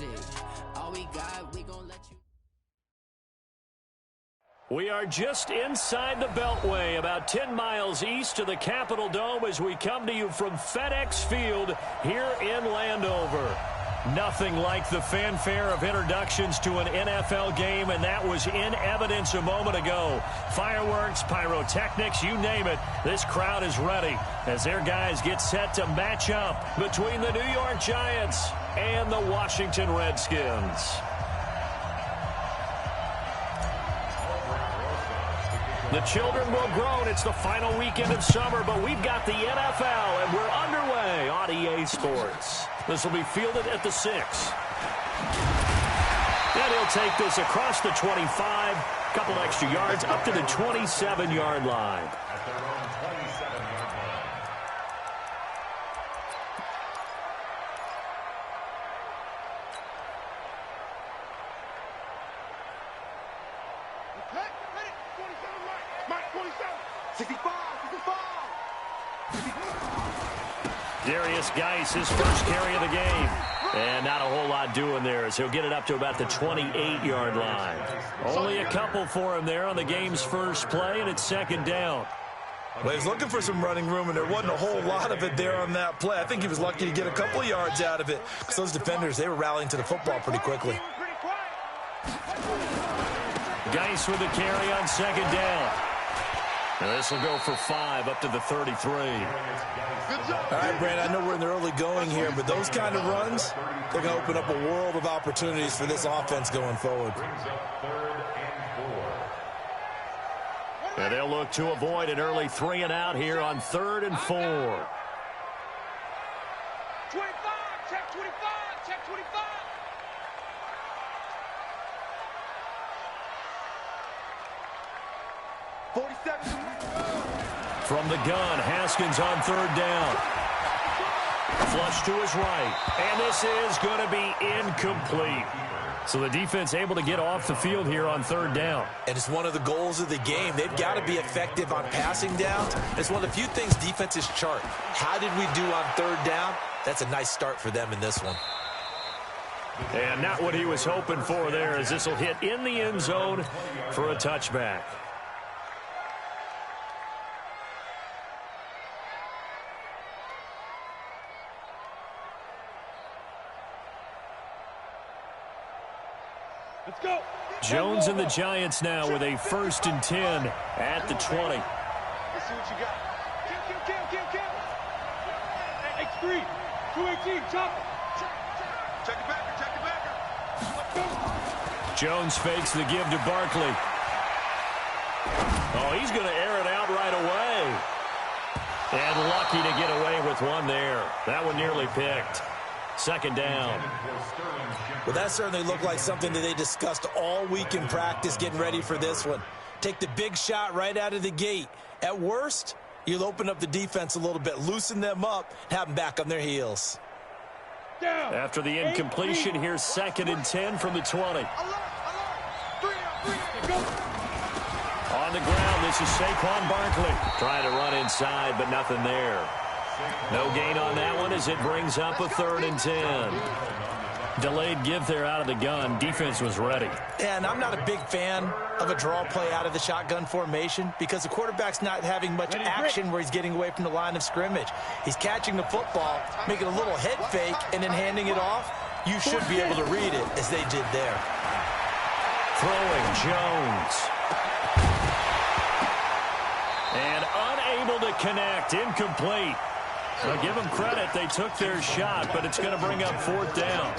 magic. All we got, we gon' let you. We are just inside the Beltway, about 10 miles east of the Capitol Dome as we come to you from FedEx Field here in Landover. Nothing like the fanfare of introductions to an NFL game, and that was in evidence a moment ago. Fireworks, pyrotechnics, you name it. This crowd is ready as their guys get set to match up between the New York Giants and the Washington Redskins. The children will groan. It's the final weekend of summer, but we've got the NFL, and we're underway on EA Sports. This will be fielded at the 6. And he'll take this across the 25, a couple extra yards, up to the 27-yard line. Darius Geis, his first carry of the game. And not a whole lot doing there as he'll get it up to about the 28-yard line. Only a couple for him there on the game's first play, and it's second down. Well, he was looking for some running room, and there wasn't a whole lot of it there on that play. I think he was lucky to get a couple of yards out of it because those defenders, they were rallying to the football pretty quickly. Geis with a carry on second down. And this will go for 5 up to the 33. All right, Brandon, I know we're in the early going here, but those kind of runs, they're going to open up a world of opportunities for this offense going forward. And they'll look to avoid an early 3 and out here on 3rd and 4. 25, check 25, check 25. From the gun, Haskins on 3rd down. Flush to his right. And this is going to be incomplete. So the defense able to get off the field here on 3rd down. And it's one of the goals of the game. They've got to be effective on passing downs. It's one of the few things defenses chart. How did we do on 3rd down? That's a nice start for them in this one. And not what he was hoping for there as this will hit in the end zone for a touchback. Let's go. Jones and the Giants now with a 1st and 10 at the 20. Let's see what you got. Kill. X3, 218, chop it. Check it backer. Let's go. Jones fakes the give to Barkley. Oh, he's going to air it out right away. And lucky to get away with one there. That one nearly picked. 2nd down. Well, that certainly looked like something that they discussed all week in practice getting ready for this one. Take the big shot right out of the gate. At worst, you'll open up the defense a little bit, loosen them up, have them back on their heels. After the incompletion, here's 2nd and 10 from the 20. On the ground, this is Saquon Barkley. Trying to run inside, but nothing there. No gain on that one as it brings up a 3rd and 10. Delayed give there out of the gun. Defense was ready. And I'm not a big fan of a draw play out of the shotgun formation because the quarterback's not having much action where he's getting away from the line of scrimmage. He's catching the football, making a little head fake, and then handing it off. You should be able to read it as they did there. Throwing Jones. And unable to connect. Incomplete. Now give them credit. They took their shot, but it's going to bring up 4th down.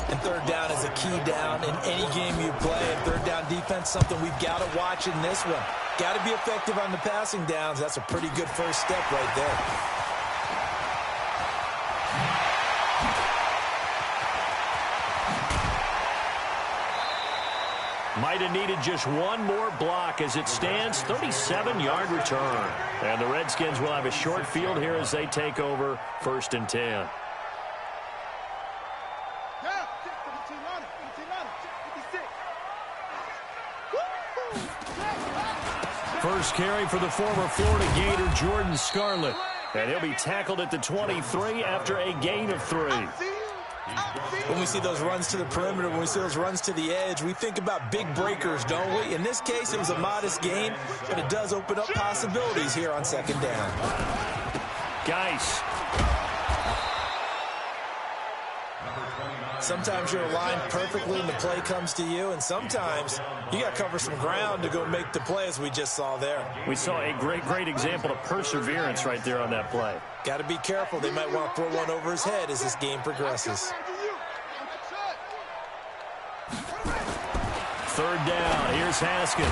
And 3rd down is a key down in any game you play. And 3rd down defense, something we've got to watch in this one. Got to be effective on the passing downs. That's a pretty good first step right there. Might have needed just one more block as it stands. 37-yard return. And the Redskins will have a short field here as they take over 1st and 10. First carry for the former Florida Gator, Jordan Scarlett. And he'll be tackled at the 23 after a gain of 3. When we see those runs to the perimeter, when we see those runs to the edge, we think about big breakers, don't we? In this case, it was a modest gain, but it does open up possibilities here on second down. Geis. Sometimes you're aligned perfectly and the play comes to you, and sometimes you got to cover some ground to go make the play, as we just saw there. We saw a great example of perseverance right there on that play. Got to be careful. They might want to throw one over his head as this game progresses. Third down. Here's Haskins.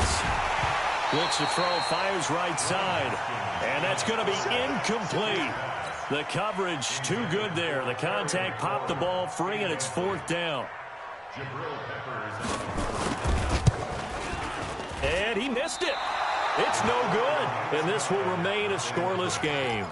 Looks to throw, fires right side. And that's going to be incomplete. The coverage too good there. The contact popped the ball free, and it's fourth down. And he missed it. It's no good. And this will remain a scoreless game.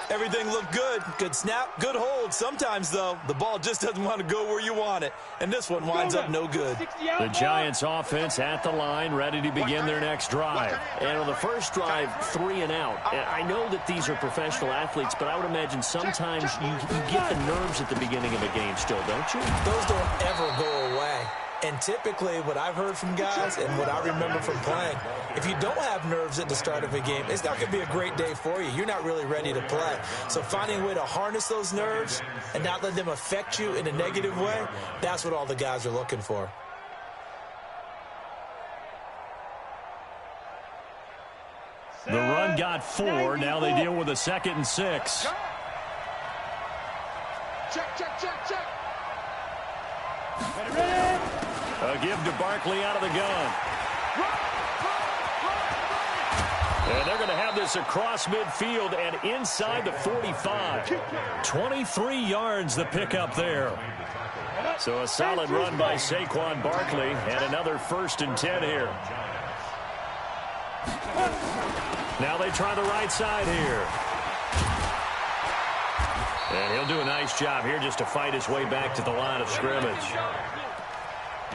Everything looked good. Good snap, good hold. Sometimes, though, the ball just doesn't want to go where you want it. And this one winds up no good. The Giants offense at the line, ready to begin their next drive. And on the first drive, 3 and out. And I know that these are professional athletes, but I would imagine sometimes you get the nerves at the beginning of a game still, don't you? Those don't ever go away. And typically, what I've heard from guys and what I remember from playing, if you don't have nerves at the start of a game, it's not going to be a great day for you. You're not really ready to play. So finding a way to harness those nerves and not let them affect you in a negative way, that's what all the guys are looking for. The run got 4. Now they deal with a 2nd and 6. Check. A give to Barkley out of the gun. And they're going to have this across midfield and inside the 45. 23 yards the pickup there. So a solid run by Saquon Barkley and another 1st and 10 here. Now they try the right side here. And he'll do a nice job here just to fight his way back to the line of scrimmage.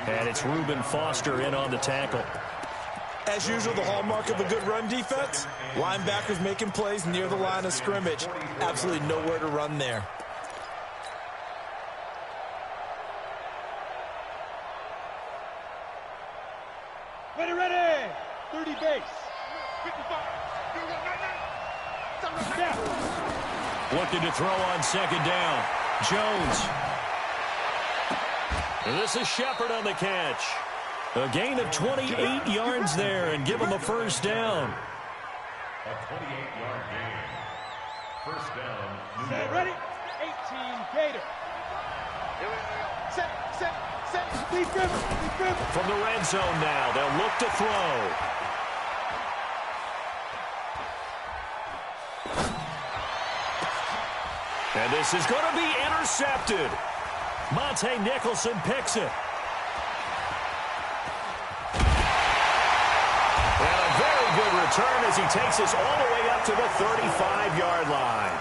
And it's Reuben Foster in on the tackle. As usual, the hallmark of a good run defense, linebackers making plays near the line of scrimmage. Absolutely nowhere to run there. Ready. 30 base. 55. Looking to throw on 2nd down. Jones. And this is Shepard on the catch. A gain of 28 yards there and give him a 1st down. A 28-yard gain. 1st down. Set, ready. 18 Gator. Set. Deep river. From the red zone now, they'll look to throw. And this is going to be intercepted. Monte Nicholson picks it. And a very good return as he takes us all the way up to the 35-yard line.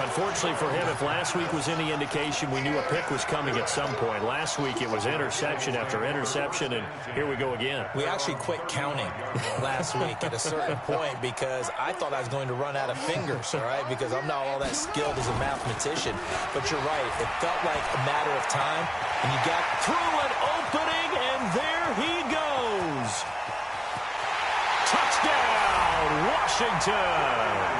Unfortunately for him, if last week was any indication, we knew a pick was coming at some point. Last week it was interception after interception, and here we go again. We actually quit counting last week at a certain point because I thought I was going to run out of fingers, all right, because I'm not all that skilled as a mathematician. But you're right. It felt like a matter of time, and you got through an opening, and there he goes. Touchdown, Washington.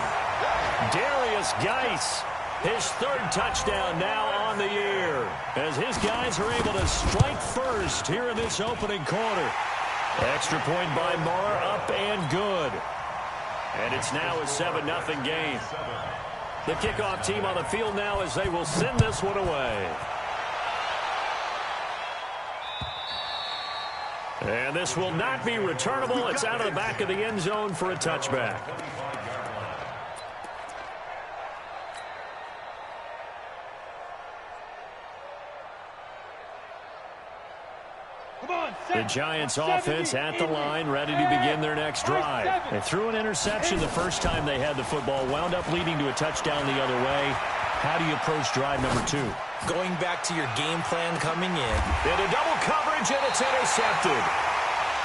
Darius Geis, his 3rd touchdown now on the year, as his guys are able to strike first here in this opening quarter. Extra point by Marr, up and good. And it's now a 7-0 game. The kickoff team on the field now as they will send this one away. And this will not be returnable. It's out of the back of the end zone for a touchback. The Giants offense at the line, ready to begin their next drive. They threw an interception the first time they had the football, wound up leading to a touchdown the other way. How do you approach drive number 2? going back to your game plan coming in. Into double coverage, and it's intercepted.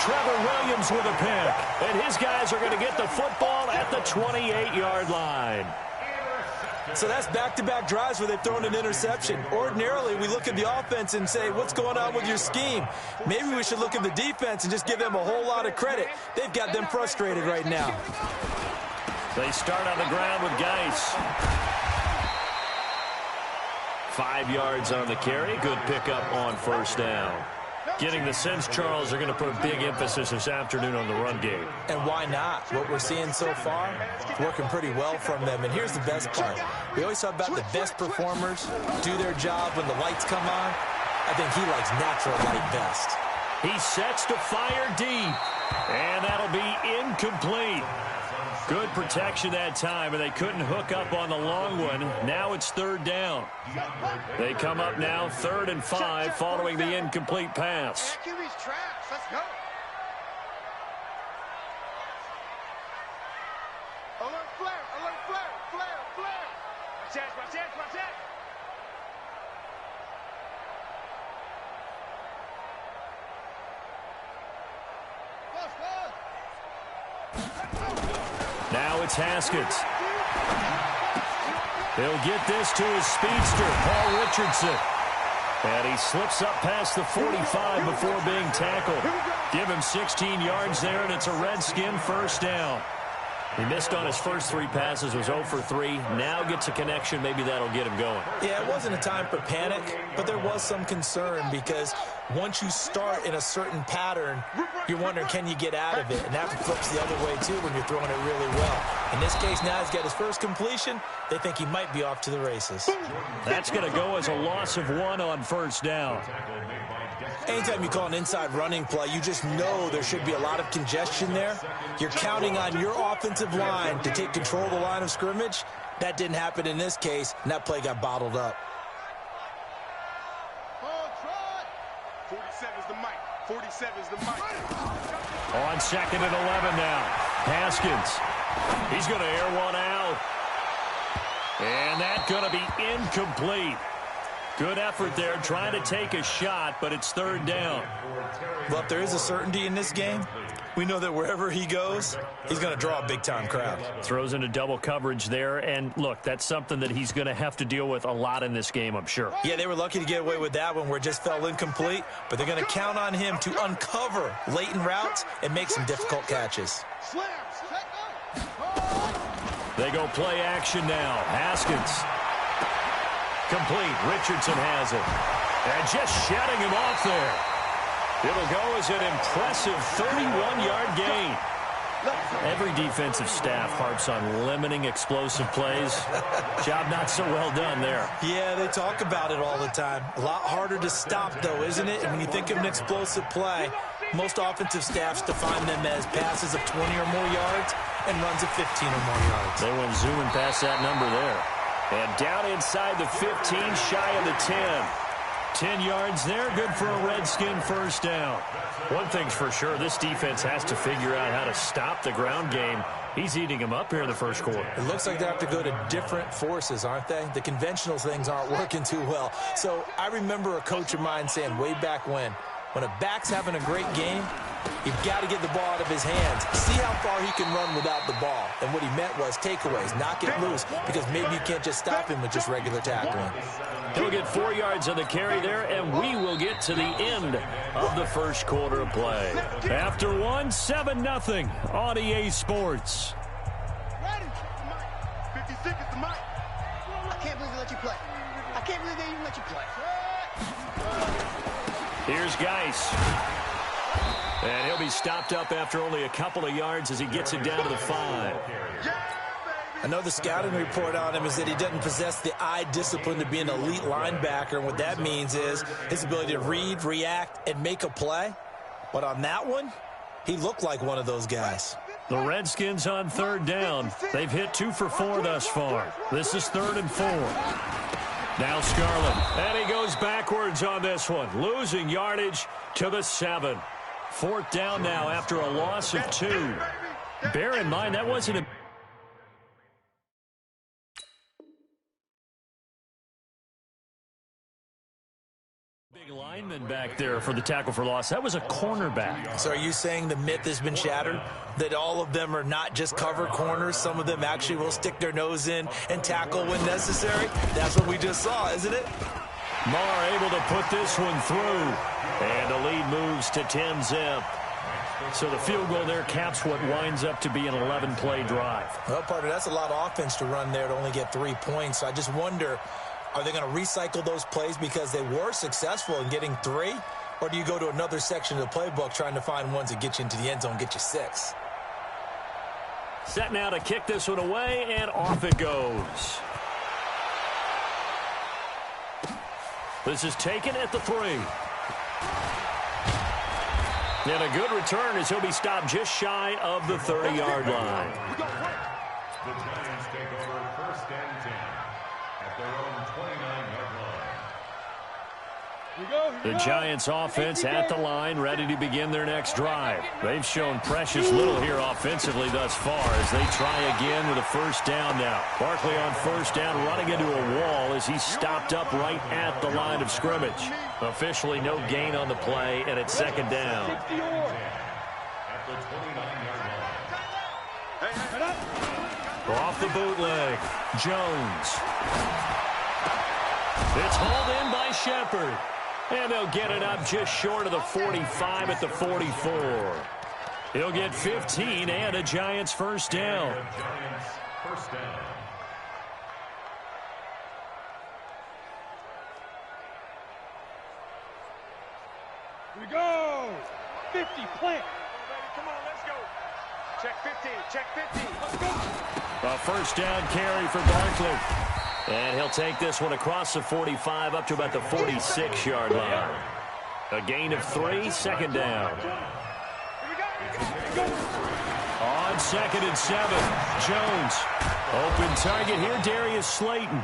Trevor Williams with a pick. And his guys are going to get the football at the 28-yard line. So that's back-to-back drives where they've thrown an interception. Ordinarily, we look at the offense and say, what's going on with your scheme? Maybe we should look at the defense and just give them a whole lot of credit. They've got them frustrated right now. They start on the ground with Geis. 5 yards on the carry. Good pickup on first down. Getting the sense, Charles, they're going to put a big emphasis this afternoon on the run game. And why not? What we're seeing so far, it's working pretty well from them. And here's the best part. We always talk about the best performers do their job when the lights come on. I think he likes natural light best. He sets to fire deep, and that'll be incomplete. Good protection that time, and they couldn't hook up on the long one. Now it's third down. They come up now 3rd and 5 following the incomplete pass. QB's trash. Let's go. Alert flare, alert flare, flare, flare. Watch out, watch out. Now it's Haskins. He'll get this to his speedster, Paul Richardson. And he slips up past the 45 before being tackled. Give him 16 yards there, and it's a Redskin first down. He missed on his first 3 passes, was 0 for 3. Now gets a connection. Maybe that'll get him going. Yeah, it wasn't a time for panic, but there was some concern because once you start in a certain pattern, you're wondering, can you get out of it? And that flips the other way, too, when you're throwing it really well. In this case, now he's got his first completion. They think he might be off to the races. That's going to go as a loss of 1 on first down. Anytime you call an inside running play, you just know there should be a lot of congestion there. You're counting on your offensive line to take control of the line of scrimmage. That didn't happen in this case, and that play got bottled up. 47 is the mic. 47 is the mic. On 2nd and 11 now. Haskins. He's going to air one out. And that's going to be incomplete. Good effort there, trying to take a shot, but it's 3rd down. Well, if there is a certainty in this game, we know that wherever he goes, he's going to draw a big-time crowd. Throws into double coverage there, and look, that's something that he's going to have to deal with a lot in this game, I'm sure. Yeah, they were lucky to get away with that one where it just fell incomplete, but they're going to count on him to uncover latent routes and make some difficult catches. They go play action now. Haskins. Complete. Richardson has it. And just shutting him off there. It'll go as an impressive 31-yard gain. Every defensive staff harps on limiting explosive plays. Job not so well done there. Yeah, they talk about it all the time. A lot harder to stop, though, isn't it? And when you think of an explosive play, most offensive staffs define them as passes of 20 or more yards and runs of 15 or more yards. They went zooming past that number there. And down inside the 15, shy of the 10. 10 yards there, good for a Redskin first down. One thing's for sure, this defense has to figure out how to stop the ground game. He's eating them up here in the first quarter. It looks like they have to go to different forces, aren't they? The conventional things aren't working too well. So I remember a coach of mine saying way back when a back's having a great game, you've got to get the ball out of his hands. See how far he can run without the ball. And what he meant was takeaways, knock it loose, because maybe you can't just stop him with just regular tackling. He'll get 4 yards on the carry there, and we will get to the end of the first quarter of play. After 1, 7-0 on EA Sports. Ready? 50 seconds to mic. I can't believe they let you play. I can't believe they even let you play. Here's Geis. And he'll be stopped up after only a couple of yards as he gets it down to the 5. I know the scouting report on him is that he doesn't possess the eye discipline to be an elite linebacker, and what that means is his ability to read, react, and make a play. But on that one, he looked like one of those guys. The Redskins on 3rd down. They've hit 2 for 4 thus far. This is 3rd and 4. Now Scarlett, and he goes backwards on this one, losing yardage to the 7. 4th down now after a loss of 2. Bear in mind, that wasn't a Lineman back there for the tackle for loss. That was a cornerback. So are you saying the myth has been shattered? That all of them are not just cover corners? Some of them actually will stick their nose in and tackle when necessary? That's what we just saw, isn't it? Marr able to put this one through. And the lead moves to 10-zip. So the field goal there caps what winds up to be an 11-play drive. Well, partner, that's a lot of offense to run there to only get 3 points. So I just wonder, are they going to recycle those plays because they were successful in getting 3? Or do you go to another section of the playbook trying to find ones that get you into the end zone, get you 6? Set now to kick this one away, and off it goes. This is taken at the 3. And a good return as he'll be stopped just shy of the 30-yard line. The Giants take over 1st and 10 at their own 29-yard line. The Giants offense at the line, ready to begin their next drive. They've shown precious little here offensively thus far as they try again with a 1st down now. Barkley on 1st down, running into a wall as he's stopped up right at the line of scrimmage. Officially no gain on the play, and it's 2nd down. At the 29-yard line. Off the bootleg, Jones. It's hauled in by Shepard. And they'll get it up just short of the 45 at the 44. He'll get 15 and a Giants 1st down. Giants 1st down. Here we go. 50, plant. Come on, let's go. Check 15, check 15. Let's go. A 1st down carry for Barkley. And he'll take this one across the 45 up to about the 46-yard line. A gain of 3, 2nd down. On 2nd and 7, Jones. Open target here, Darius Slayton.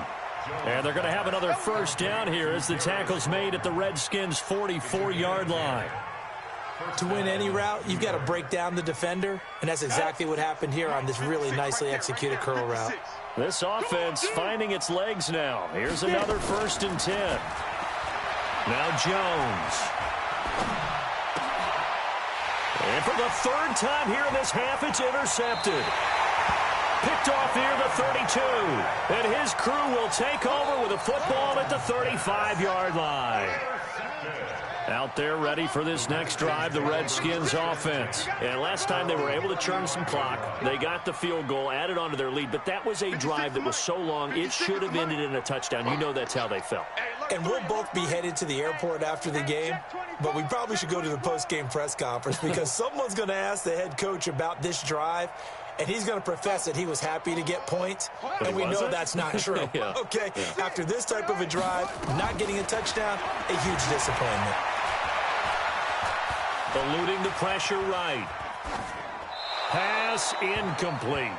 And they're going to have another 1st down here as the tackle's made at the Redskins' 44-yard line. To win any route, you've got to break down the defender, and that's exactly what happened here on this really nicely executed curl route. This offense finding its legs now. Here's another 1st and 10. Now Jones. And for the 3rd time here in this half, it's intercepted. Picked off near the 32. And his crew will take over with a football at the 35-yard line. Out there ready for this next drive, the Redskins offense. And last time they were able to churn some clock. They got the field goal, added on to their lead, but that was a drive that was so long, it should have ended in a touchdown. You know that's how they felt. And we'll both be headed to the airport after the game, but we probably should go to the post-game press conference because someone's going to ask the head coach about this drive, and he's going to profess that he was happy to get points, and we know that's not true. Yeah. Okay, yeah. After this type of a drive, not getting a touchdown, a huge disappointment. Eluding the pressure right. Pass incomplete.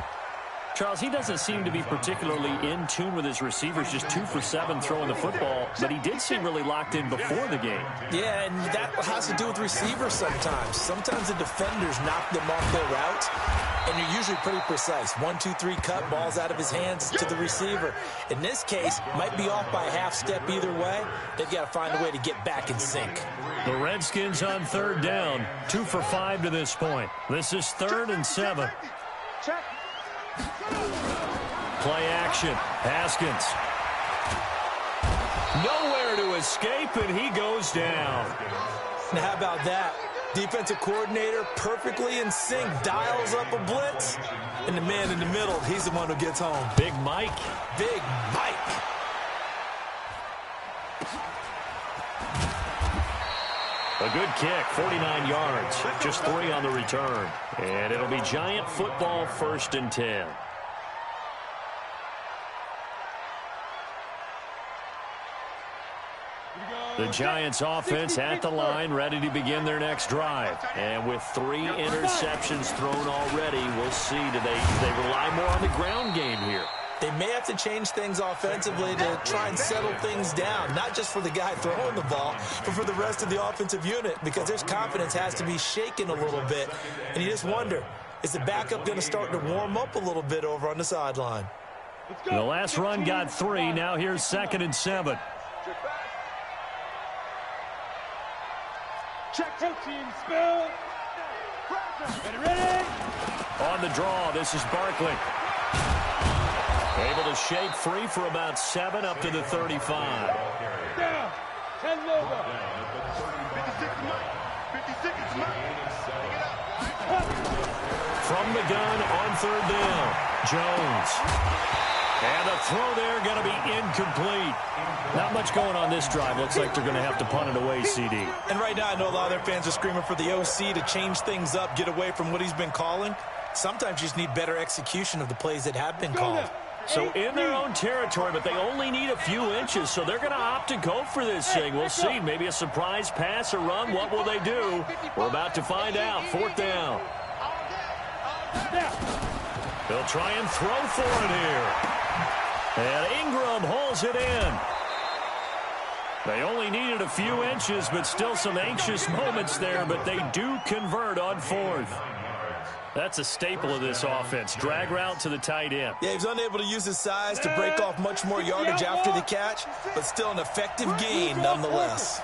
Charles, he doesn't seem to be particularly in tune with his receivers, just 2 for 7 throwing the football, but he did seem really locked in before the game. Yeah, and that has to do with receivers sometimes. Sometimes the defenders knock them off their route, and you're usually pretty precise. 1, 2, 3 cut, balls out of his hands to the receiver. In this case, might be off by a half step either way. They've got to find a way to get back in sync. The Redskins on 3rd down, 2 for 5 to this point. This is 3rd and 7. Check. Play action. Haskins. Nowhere to escape, and he goes down. Now, how about that? Defensive coordinator perfectly in sync, dials up a blitz, and the man in the middle, he's the one who gets home. Big Mike. Big Mike. A good kick, 49 yards, just 3 on the return. And it'll be Giant football 1st and 10. The Giants offense at the line, ready to begin their next drive. And with 3 interceptions thrown already, we'll see, do they rely more on the ground game here? They may have to change things offensively to try and settle things down, not just for the guy throwing the ball, but for the rest of the offensive unit, because their confidence has to be shaken a little bit. And you just wonder, is the backup going to start to warm up a little bit over on the sideline? The last run got 3. Now here's 2nd and 7. Check team spell. Ready. On the draw, this is Barkley. Able to shake free for about 7 up to the 35. Down. 10 over. 56 Mike. 56 is Mike. From the gun on 3rd down. Jones. And the throw there going to be incomplete. Not much going on this drive. Looks like they're going to have to punt it away, CD. And right now I know a lot of their fans are screaming for the OC to change things up, get away from what he's been calling. Sometimes you just need better execution of the plays that have been called. So in their own territory, but they only need a few inches, so they're going to opt to go for this thing. We'll see. Maybe a surprise pass or run. What will they do? We're about to find out. 4th down. They'll try and throw for it here. And Ingram holds it in. They only needed a few inches, but still some anxious moments there, but they do convert on 4th. That's a staple of this offense. Drag route to the tight end. Yeah, he's unable to use his size to break off much more yardage after the catch, but still an effective gain nonetheless.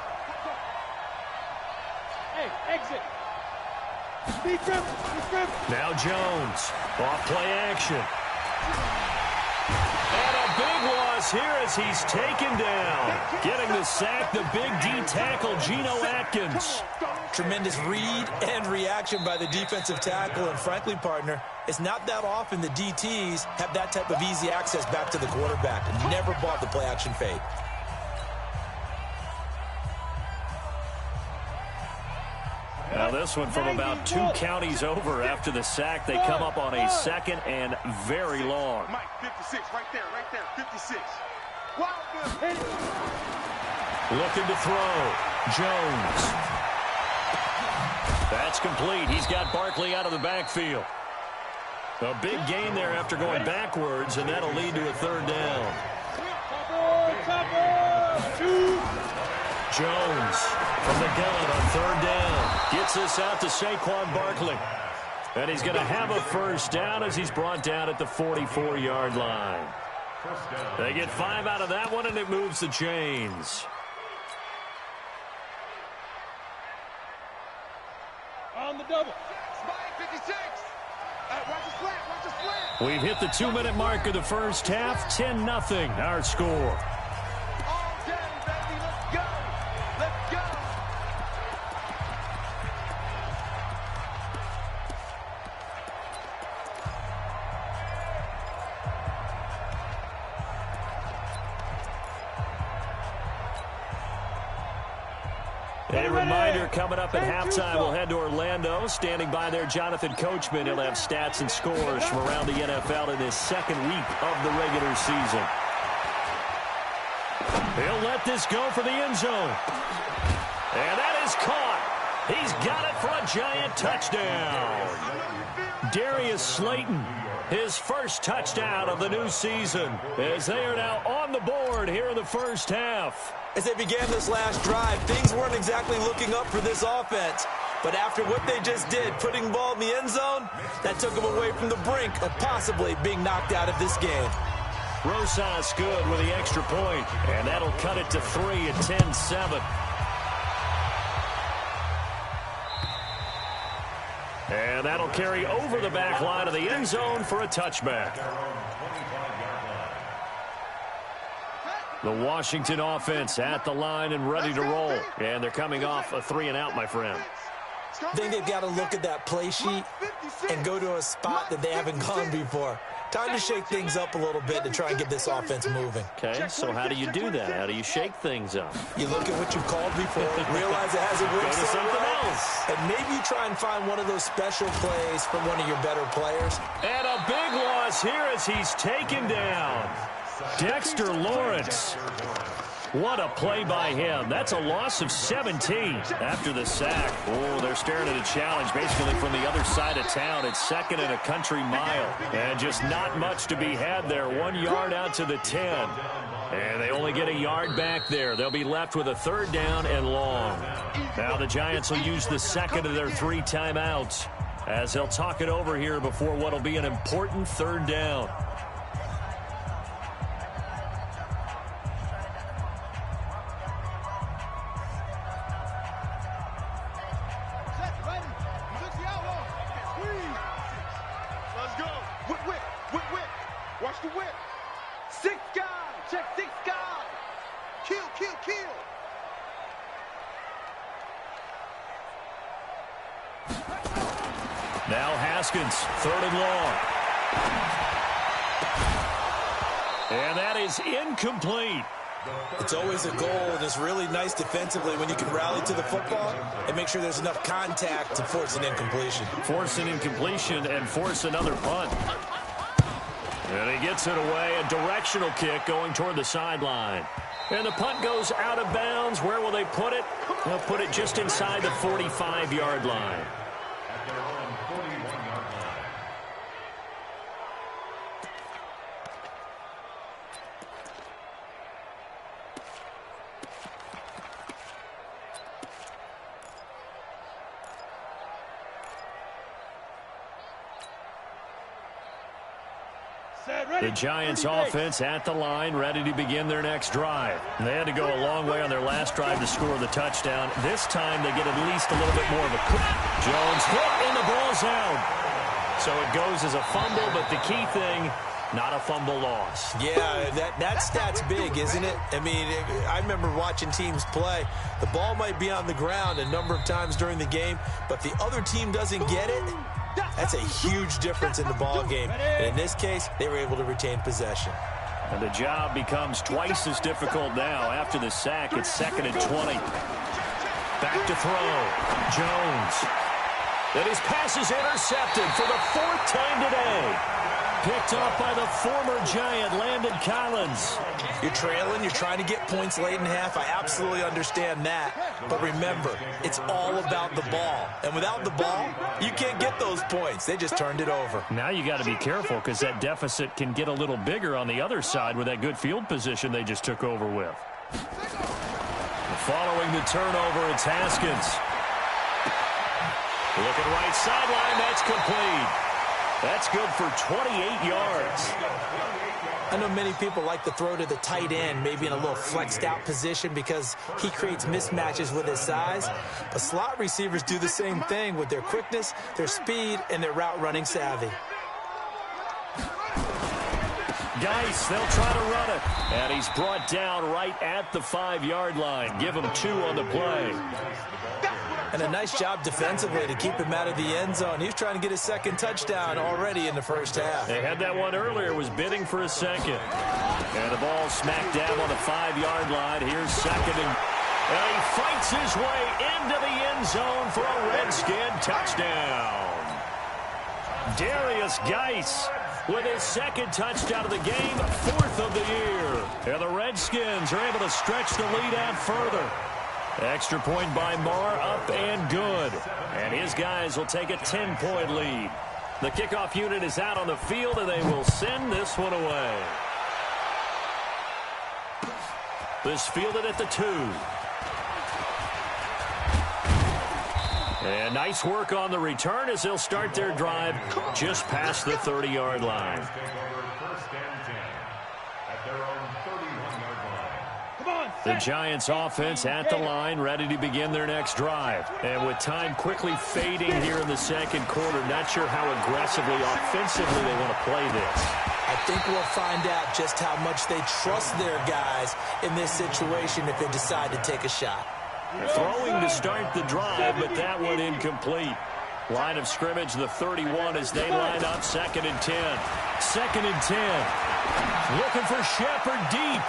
Hey, exit. Now Jones. Off play action. And a big loss here as he's taken down. Getting the sack, the big D tackle, Geno Atkins. Tremendous read and reaction by the defensive tackle. And frankly, partner, it's not that often the DTs have that type of easy access back to the quarterback. Never bought the play action fade. Now this one from about 2 counties over after the sack. They come up on a 2nd and very long. Mike, 56, right there, 56. Looking to throw. Jones. That's complete. He's got Barkley out of the backfield. A big gain there after going backwards, and that'll lead to a 3rd down. Jones from the gun on 3rd down. Gets this out to Saquon Barkley. And he's going to have a 1st down as he's brought down at the 44-yard line. They get 5 out of that one, and it moves the chains. On the double. Spike 56. Watch the slant. We've hit the 2-minute mark of the first half. 10-0 our score. A reminder, coming up at halftime, we'll head to Orlando. Standing by there, Jonathan Coachman. He'll have stats and scores from around the NFL in his 2nd week of the regular season. He'll let this go for the end zone. And that is caught. He's got it for a giant touchdown. Darius Slayton, his 1st touchdown of the new season, as they are now on the board here in the first half. As they began this last drive, things weren't exactly looking up for this offense. But after what they just did, putting the ball in the end zone, that took them away from the brink of possibly being knocked out of this game. Rosas good with the extra point, and that'll cut it to 3 at 10-7. And that'll carry over the back line of the end zone for a touchback. The Washington offense at the line and ready to roll. And they're coming off a 3-and-out, my friend. I think they've got to look at that play sheet and go to a spot that they haven't gone before. Time to shake things up a little bit to try and get this offense moving. Okay, so how do you do that? How do you shake things up? You look at what you've called before, realize it hasn't worked Go to something else. and maybe you try and find one of those special plays from one of your better players. And a big loss here as he's taken down. Dexter Lawrence. What a play by him. That's a loss of 17 after the sack. Oh, they're staring at a challenge basically from the other side of town. It's 2nd and a country mile. And just not much to be had there. 1 yard out to the 10. And they only get a yard back there. They'll be left with a 3rd down and long. Now the Giants will use the 2nd of their 3 timeouts as they'll talk it over here before what will be an important 3rd down. whip. 6 guys. Check 6 guys. Kill, kill, kill. Now Haskins, 3rd and long. And that is incomplete. It's always a goal, and it's really nice defensively when you can rally to the football and make sure there's enough contact to force an incompletion. Force an incompletion and force another punt. And he gets it away, a directional kick going toward the sideline. And the punt goes out of bounds. Where will they put it? They'll put it just inside the 45-yard line. At their own 41-yard line. The Giants offense at the line, ready to begin their next drive. They had to go a long way on their last drive to score the touchdown. This time they get at least a little bit more of a cook. Jones hit and the ball's out. So it goes as a fumble, but the key thing, not a fumble loss. Yeah, that stat's big, isn't it? I mean, I remember watching teams play. The ball might be on the ground a number of times during the game, but if the other team doesn't get it, that's a huge difference in the ball game. And in this case, they were able to retain possession. And the job becomes twice as difficult now. After the sack, it's 2nd and 20. Back to throw. Jones. And his pass is intercepted for the 4th time today. Picked off by the former Giant, Landon Collins. You're trailing, you're trying to get points late in half. I absolutely understand that. But remember, it's all about the ball. And without the ball, you can't get those points. They just turned it over. Now you got to be careful because that deficit can get a little bigger on the other side with that good field position they just took over with. Following the turnover, it's Haskins. Looking right sideline, that's complete. That's good for 28 yards. I know many people like to throw to the tight end, maybe in a little flexed out position because he creates mismatches with his size. But slot receivers do the same thing with their quickness, their speed, and their route running savvy. Geis, they'll try to run it. And he's brought down right at the 5-yard line. Give him 2 on the play. And a nice job defensively to keep him out of the end zone. He was trying to get his 2nd touchdown already in the first half. They had that one earlier, was bidding for a 2nd. And the ball smack dab on the 5-yard line. Here's 2nd and he fights his way into the end zone for a Redskin touchdown. Darius Geis with his 2nd touchdown of the game, 4th of the year. And the Redskins are able to stretch the lead out further. Extra point by Marr, up and good. And his guys will take a 10-point lead. The kickoff unit is out on the field, and they will send this one away. This fielded at the 2. And nice work on the return as they'll start their drive just past the 30-yard line. The Giants offense at the line, ready to begin their next drive. And with time quickly fading here in the 2nd quarter, not sure how aggressively, offensively they want to play this. I think we'll find out just how much they trust their guys in this situation if they decide to take a shot. Throwing to start the drive, but that one incomplete. Line of scrimmage, the 31 as they line up, 2nd and 10. 2nd and 10. Looking for Shepard deep.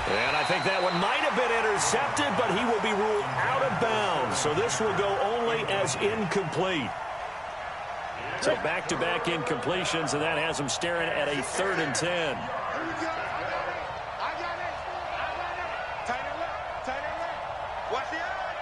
And I think that one might have been intercepted, but he will be ruled out of bounds. So this will go only as incomplete. So back-to-back incompletions, and that has him staring at a 3rd and 10. Watch the eye.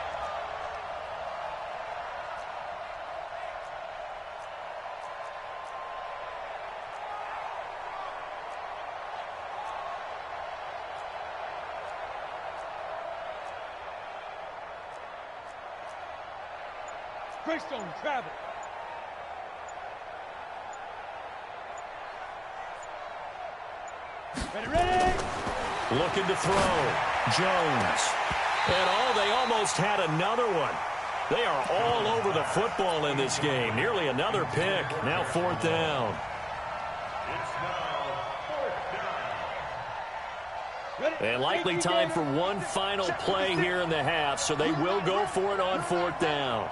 Greystone travel. Ready. Looking to throw. Jones. And they almost had another one. They are all over the football in this game. Nearly another pick. Now 4th down. It's now And likely time for one final play here in the half, so they will go for it on 4th down.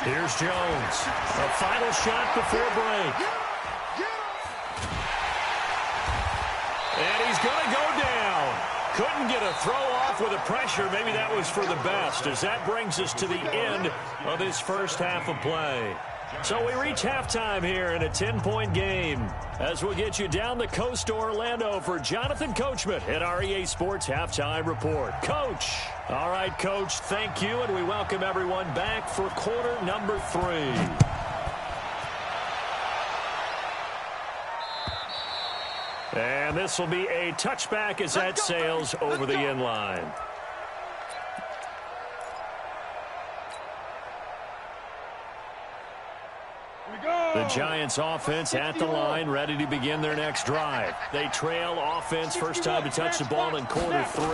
Here's Jones. A final shot before break. And he's going to go down. Couldn't get a throw off with the pressure. Maybe that was for the best, as that brings us to the end of this first half of play. So we reach halftime here in a 10-point game, as we'll get you down the coast to Orlando for Jonathan Coachman at our EA Sports Halftime Report. Coach. All right, Coach, thank you, and we welcome everyone back for quarter number 3. And this will be a touchback as that sails over the end line. The Giants offense at the line, ready to begin their next drive. They trail offense, first time to touch the ball in quarter 3,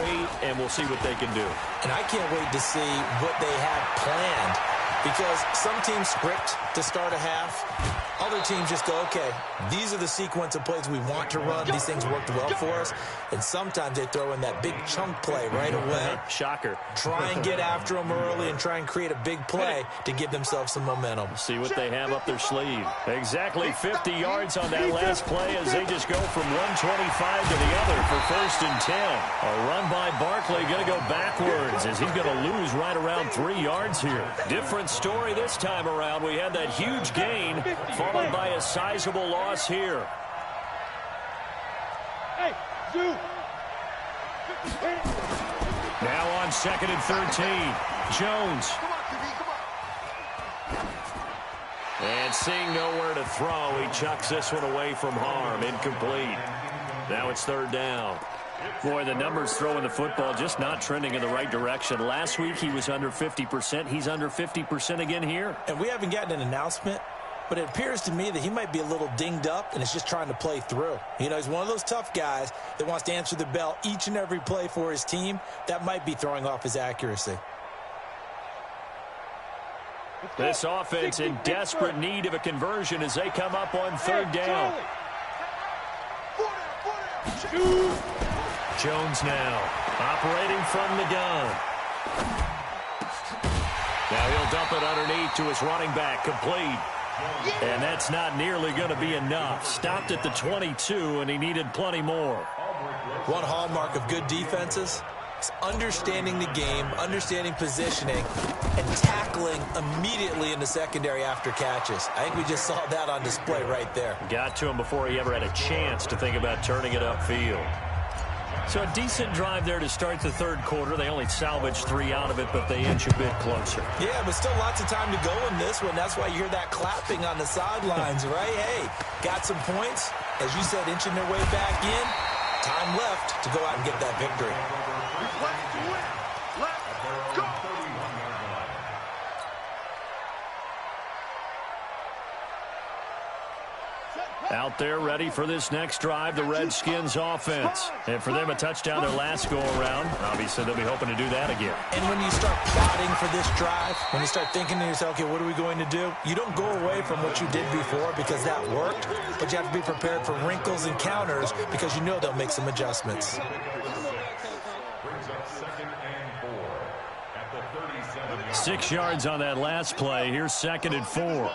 and we'll see what they can do. And I can't wait to see what they have planned, because some teams script to start a half. Other teams just go, okay, these are the sequence of plays we want to run. These things worked well for us. And sometimes they throw in that big chunk play right away. Shocker. Try and get after them early and try and create a big play to give themselves some momentum. See what they have up their sleeve. Exactly 50 yards on that last play as they just go from 125 to the other for 1st and 10. A run by Barkley going to go backwards as he's going to lose right around 3 yards here. Different story this time around. We had that huge gain followed by a sizable loss here. Hey, Zoo. Now on 2nd and 13. Jones. And seeing nowhere to throw, he chucks this one away from harm. Incomplete. Now it's 3rd down. Boy, the numbers throwing the football just not trending in the right direction. Last week he was under 50%. He's under 50% again here. And we haven't gotten an announcement, but it appears to me that he might be a little dinged up and is just trying to play through. You know, he's one of those tough guys that wants to answer the bell each and every play for his team. That might be throwing off his accuracy. This offense in desperate need of a conversion as they come up on 3rd down. Jones now operating from the gun. Now he'll dump it underneath to his running back, complete. And that's not nearly going to be enough. Stopped at the 22, and he needed plenty more. One hallmark of good defenses is understanding the game, understanding positioning, and tackling immediately in the secondary after catches. I think we just saw that on display right there. Got to him before he ever had a chance to think about turning it upfield. So a decent drive there to start the 3rd quarter. They only salvaged 3 out of it, but they inch a bit closer. Yeah, but still lots of time to go in this one. That's why you hear that clapping on the sidelines, right? Hey, got some points. As you said, inching their way back in. Time left to go out and get that victory. Out there ready for this next drive, the Redskins offense. And for them, a touchdown their last go-around. Obviously, they'll be hoping to do that again. And when you start plotting for this drive, when you start thinking to yourself, okay, what are we going to do? You don't go away from what you did before because that worked, but you have to be prepared for wrinkles and counters because you know they'll make some adjustments. Brings up 2nd and 4 at the 37-yard. 6 yards on that last play. Here's 2nd and 4.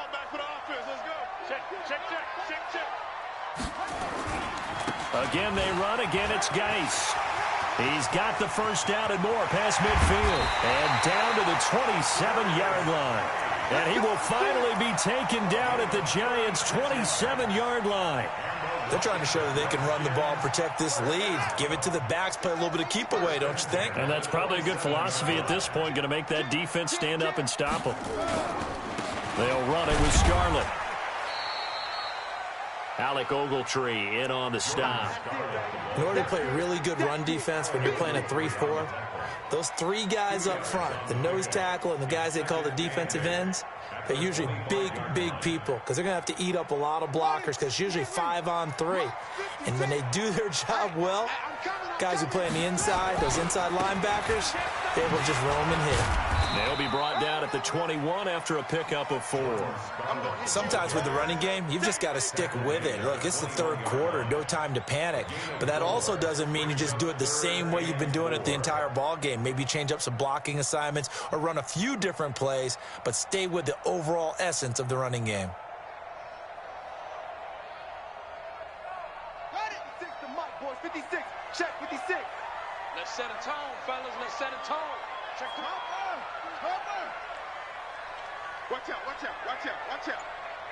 Again, they run. Again, it's Geis. He's got the first down and more past midfield. And down to the 27-yard line. And he will finally be taken down at the Giants' 27-yard line. They're trying to show that they can run the ball, protect this lead. Give it to the backs, play a little bit of keep away, don't you think? And that's probably a good philosophy at this point, going to make that defense stand up and stop them. They'll run it with Scarlett. Alec Ogletree in on the stop. In order to play really good run defense when you're playing a 3-4, those 3 guys up front, the nose tackle and the guys they call the defensive ends, they're usually big, big people because they're going to have to eat up a lot of blockers because it's usually 5-on-3. And when they do their job well, guys who play on the inside, those inside linebackers, they're able to just roam and hit. They'll be brought down at the 21 after a pickup of 4. Sometimes with the running game, you've just got to stick with it. Look, it's the third quarter, no time to panic. But that also doesn't mean you just do it the same way you've been doing it the entire ball game. Maybe change up some blocking assignments or run a few different plays, but stay with the overall essence of the running game. Got it. 56 to Mike, boys. 56. Check 56. Let's set a tone, fellas. Let's set a tone. Check to Watch out, watch out, watch out, watch out.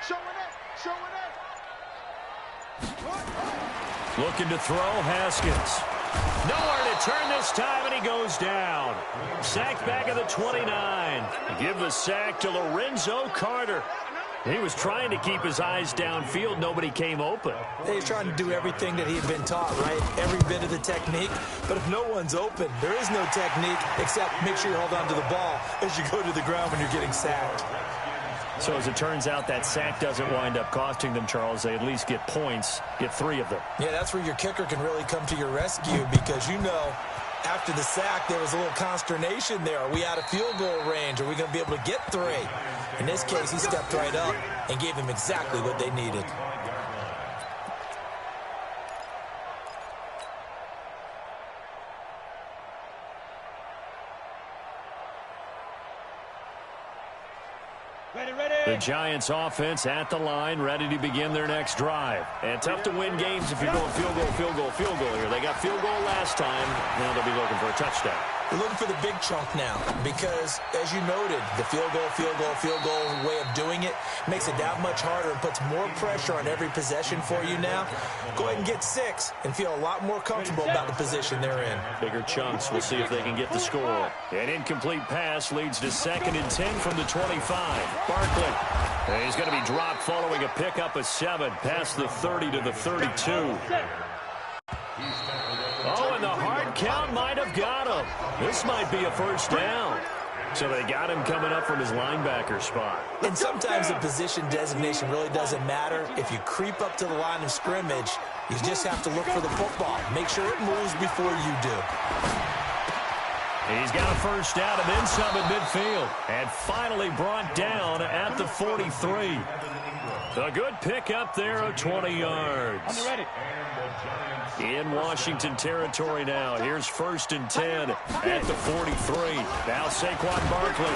Showing it. Looking to throw, Haskins. Nowhere to turn this time, and he goes down. Sacked back at the 29. Give the sack to Lorenzo Carter. He was trying to keep his eyes downfield. Nobody came open. He's trying to do everything that he had been taught, right? Every bit of the technique. But if no one's open, there is no technique except make sure you hold on to the ball as you go to the ground when you're getting sacked. So as it turns out, that sack doesn't wind up costing them, Charles. They at least get points, get 3 of them. Yeah, that's where your kicker can really come to your rescue because, you know, after the sack, there was a little consternation there. Are we out of field goal range? Are we going to be able to get 3? In this case, he stepped right up and gave them exactly what they needed. The Giants offense at the line, ready to begin their next drive. And tough to win games if you're going field goal, field goal, field goal here. They got field goal last time. Now they'll be looking for a touchdown. They're looking for the big chunk now because, as you noted, the field goal way of doing it makes it that much harder and puts more pressure on every possession for you now. Go ahead and get 6 and feel a lot more comfortable about the position they're in. Bigger chunks. We'll see if they can get the score. An incomplete pass leads to 2nd and 10 from the 25. Barkley. He's going to be dropped following a pickup of 7 past the 30 to the 32. Oh, and the hard count might have got him. This might be a first down. So they got him coming up from his linebacker spot. And sometimes the position designation really doesn't matter. If you creep up to the line of scrimmage, you just have to look for the football. Make sure it moves before you do. He's got a first down and then some at midfield. And finally brought down at the 43. A good pickup there of 20 yards. In Washington territory now. Here's 1st and 10 at the 43. Now Saquon Barkley.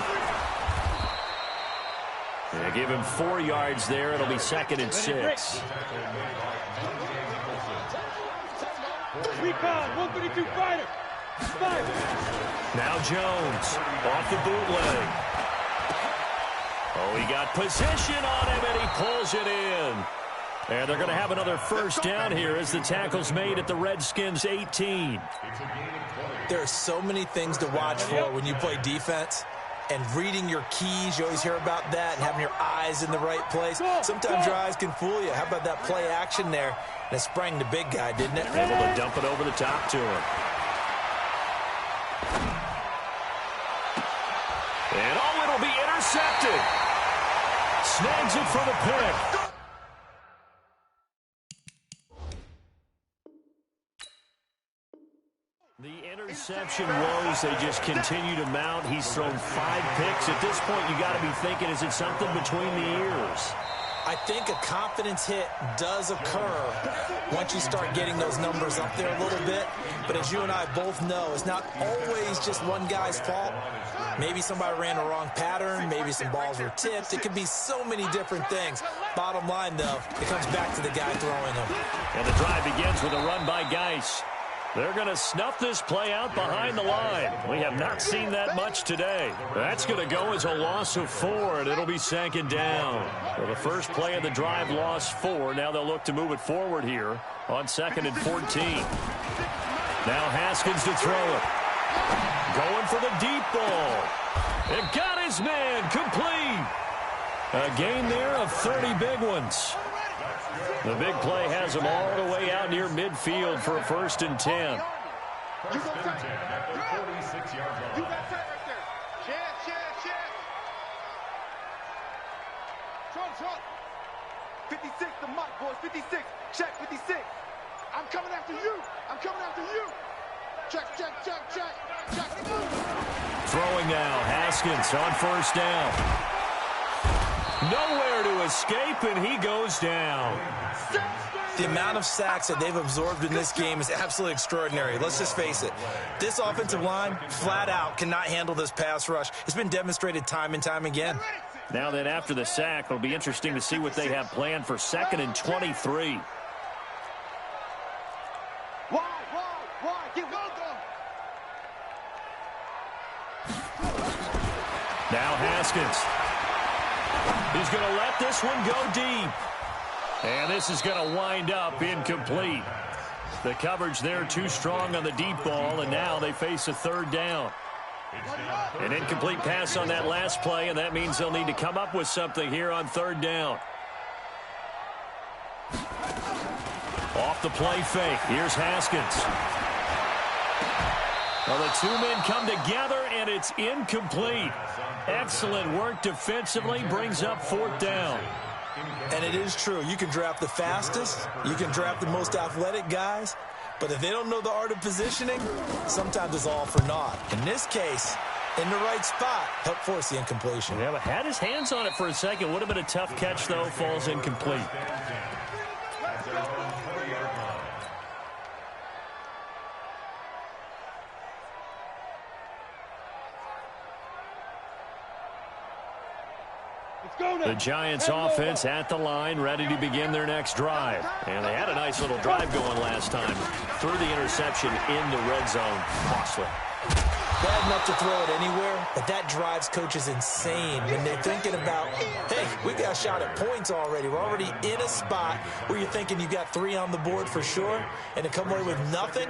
They give him 4 yards there. It'll be 2nd and 6. Recon, 132 fighter. Now Jones off the bootleg. Oh, he got position on him, and he pulls it in. And they're going to have another first down here as the tackle's made at the Redskins' 18. There are so many things to watch for when you play defense. And reading your keys, you always hear about that, and having your eyes in the right place. Sometimes your eyes can fool you. How about that play action there? And it sprang the big guy, didn't it? Able to dump it over the top to him. And oh, it'll be intercepted. Snags it for the pick. The interception woes, they just continue to mount. He's thrown 5 picks. At this point, you got to be thinking, is it something between the ears? I think a confidence hit does occur once you start getting those numbers up there a little bit. But as you and I both know, it's not always just one guy's fault. Maybe somebody ran the wrong pattern. Maybe some balls were tipped. It could be so many different things. Bottom line, though, it comes back to the guy throwing them. And the drive begins with a run by Geis. They're going to snuff this play out behind the line. We have not seen that much today. That's going to go as a loss of 4, and it'll be 2nd down. Well, the first play of the drive lost 4. Now they'll look to move it forward here on 2nd and 14. Now Haskins to throw it. Going for the deep ball. It got his man complete. A gain there of 30 big ones. The big play has him all the way out near midfield for a 1st and 10. You got that. 46-yard line. You got that right there. Chance. Trump. 56 to Mike, boys. 56. Check, 56. I'm coming after you. Check. Throwing now, Haskins on first down. Nowhere to escape, and he goes down. The amount of sacks that they've absorbed in this game is absolutely extraordinary. Let's just face it. This offensive line, flat out, cannot handle this pass rush. It's been demonstrated time and time again. Now then, after the sack, it'll be interesting to see what they have planned for 2nd and 23. Now Haskins. He's going to let this one go deep. And this is going to wind up incomplete. The coverage there too strong on the deep ball, and now they face a 3rd down. An incomplete pass on that last play, and that means they'll need to come up with something here on 3rd down. Off the play fake. Here's Haskins. Well, the two men come together, and it's incomplete. Excellent work defensively, brings up 4th down. And it is true. You can draft the fastest. You can draft the most athletic guys. But if they don't know the art of positioning, sometimes it's all for naught. In this case, in the right spot, helped force the incompletion. Yeah, but had his hands on it for a second. Would have been a tough catch, though. Falls incomplete. The Giants offense at the line, ready to begin their next drive. And they had a nice little drive going last time. Threw the interception in the red zone. Costly. Bad enough to throw it anywhere, but that drives coaches insane when they're thinking about, hey, we got a shot at points already. We're already in a spot where you're thinking you got 3 on the board for sure, and to come away with nothing,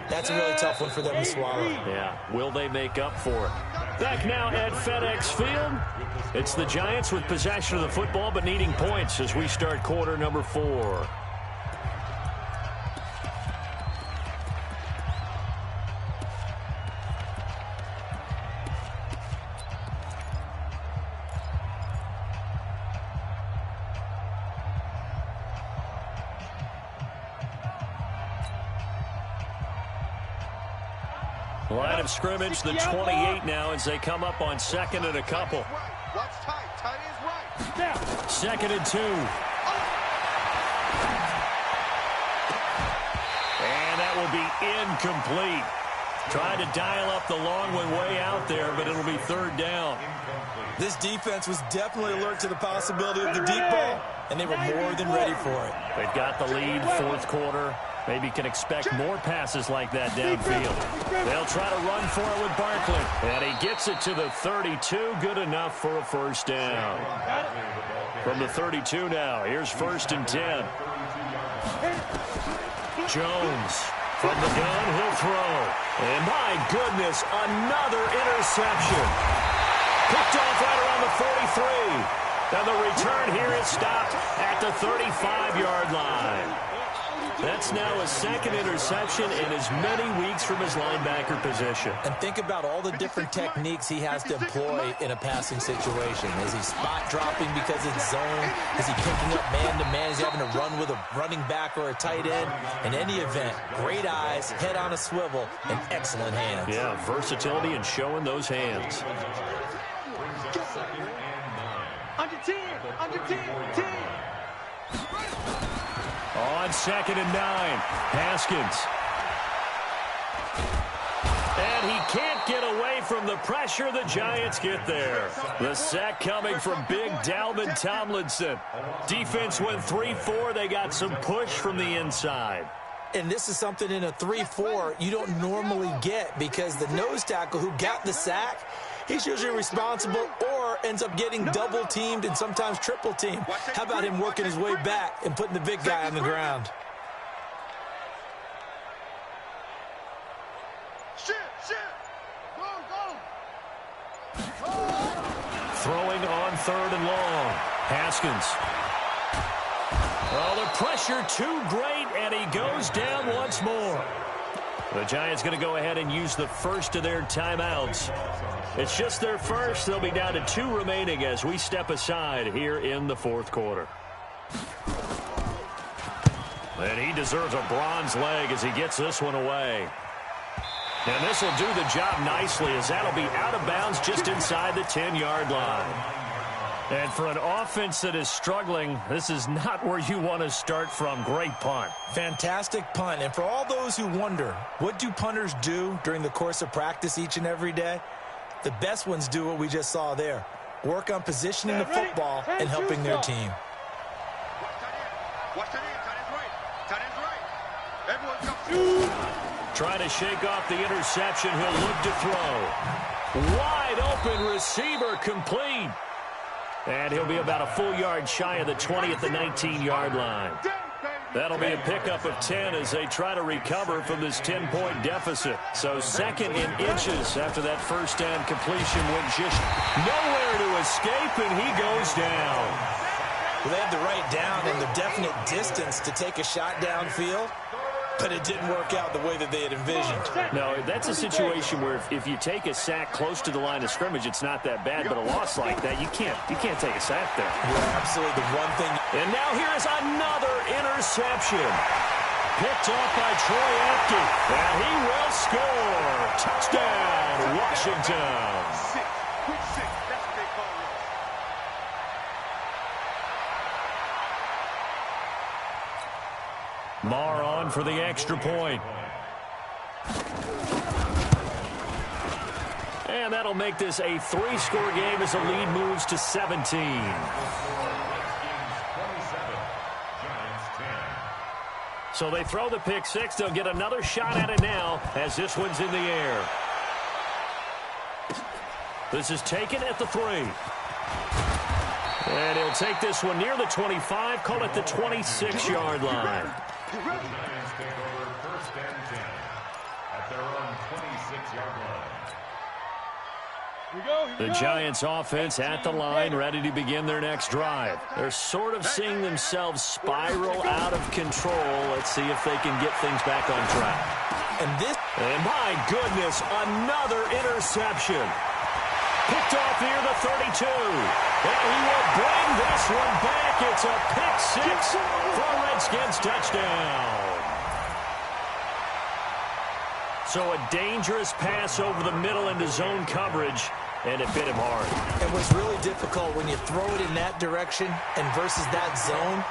that's a really tough one for them to swallow. Yeah, will they make up for it? Back now at FedEx Field. It's the Giants with possession of the football, but needing points as we start quarter number 4. Line of scrimmage, the 28 now as they come up on 2nd and a couple. Watch tight. Tight is right. 2nd and 2. And that will be incomplete. Tried to dial up the long one way out there, but it'll be 3rd down. This defense was definitely alert to the possibility of the deep ball, and they were more than ready for it. They've got the lead, 4th quarter. Maybe can expect more passes like that downfield. They'll try to run for it with Barkley. And he gets it to the 32. Good enough for a 1st down. From the 32 now, here's 1st and 10. Jones from the gun, he'll throw. And my goodness, another interception. Picked off right around the 43. And the return here is stopped at the 35-yard line. That's now a 2nd interception in as many weeks from his linebacker position. And think about all the different techniques he has to employ in a passing situation. Is he spot dropping because it's zone? Is he picking up man-to-man? Is he having to run with a running back or a tight end? In any event, great eyes, head on a swivel, and excellent hands. Yeah, versatility and showing those hands. Under 10, under 10, 10. On 2nd and 9, Haskins. And he can't get away from the pressure. The Giants get there. The sack coming from big Dalvin Tomlinson. Defense went 3-4. They got some push from the inside. And this is something in a 3-4 you don't normally get because the nose tackle who got the sack, he's usually responsible or ends up getting double-teamed and sometimes triple-teamed. How about him working his way back and putting the big guy on the ground? Throwing on 3rd and long. Haskins. Oh, the pressure too great, and he goes down once more. The Giants going to go ahead and use the first of their timeouts. It's just their first. They'll be down to 2 remaining as we step aside here in the 4th quarter. And he deserves a bronze leg as he gets this one away. And this will do the job nicely, as that'll be out of bounds just inside the 10-yard line. And for an offense that is struggling, this is not where you want to start from. Great punt. Fantastic punt. And for all those who wonder, what do punters do during the course of practice each and every day? The best ones do what we just saw there. Work on positioning the football and helping their team. Watch tight end. Tight end's right. Tight end's right. Everyone comes. Trying to shake off the interception. He'll look to throw. Wide open receiver, complete. And he'll be about a full yard shy of the 20 at the 19-yard line. That'll be a pickup of 10 as they try to recover from this 10-point deficit. So second in inches after that first down completion went just nowhere to escape, and he goes down. Well, they had the right down and the definite distance to take a shot downfield, but it didn't work out the way that they had envisioned. No, that's a situation where if you take a sack close to the line of scrimmage, it's not that bad, but a loss like that, you can't take a sack there. Yeah, absolutely. The one thing. And now here is another interception. Picked off by Troy Apke, and he will score. Touchdown, Washington. Quick six. That's what they call it. Marr on for the extra point. And that'll make this a 3-score game as the lead moves to 17. So they throw the pick six. They'll get another shot at it now as this one's in the air. This is taken at the 3. And he'll take this one near the 25, call it the 26-yard line. The Giants take over first and 10 at their own 26-yard line. The Giants offense at the line, ready to begin their next drive. They're sort of seeing themselves spiral out of control. Let's see if they can get things back on track. And my goodness, another interception. Picked off near the 32. And he will bring this one back. It's a pick six for a Redskins touchdown. So a dangerous pass over the middle into zone coverage, and it bit him hard. And what's really difficult when you throw it in that direction and versus that zone,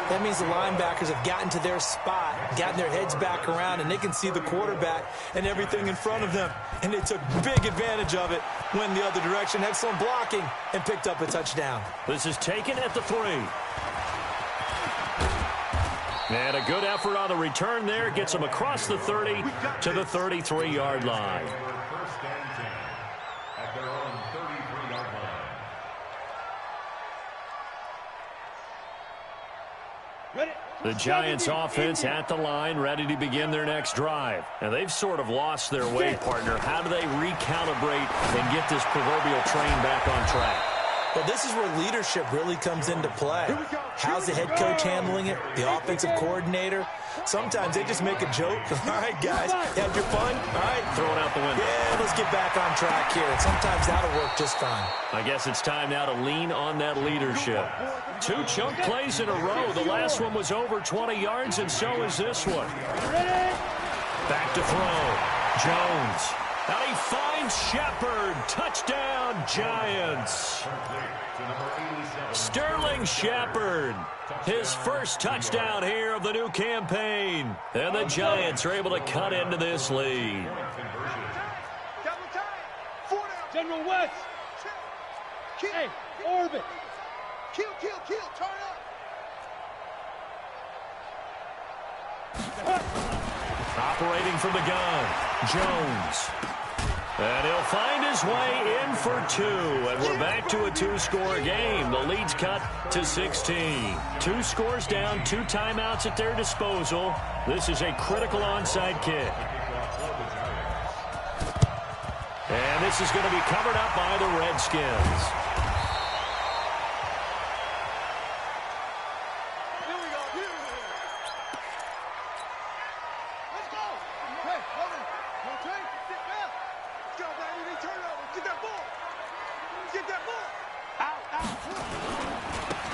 that means the linebackers have gotten to their spot, gotten their heads back around, and they can see the quarterback and everything in front of them. And they took big advantage of it, went the other direction, excellent blocking, and picked up a touchdown. This is taken at the 3. And a good effort on the return there. Gets him across the 30 to the 33-yard line. First and 10 at their own 33-yard line. The Giants offense at the line, ready to begin their next drive. And they've sort of lost their way, partner. How do they recalibrate and get this proverbial train back on track? Well, this is where leadership really comes into play. How's the head coach handling it? The offensive coordinator? Sometimes they just make a joke. All right, guys, you had your fun? All right. Throw it out the window. Yeah, let's get back on track here. And sometimes that'll work just fine. I guess it's time now to lean on that leadership. 2 chunk plays in a row. The last one was over 20 yards, and so is this one. Back to throw. Jones. Now he finds Shepard. Touchdown, Giants. Sterling Shepard. His first touchdown here of the new campaign. And the Giants are able to cut into this lead. General West. Hey, orbit. Kill, turn up. Operating from the gun, Jones. And he'll find his way in for 2. And we're back to a 2-score game. The lead's cut to 16. 2 scores down, 2 timeouts at their disposal. This is a critical onside kick. And this is going to be covered up by the Redskins.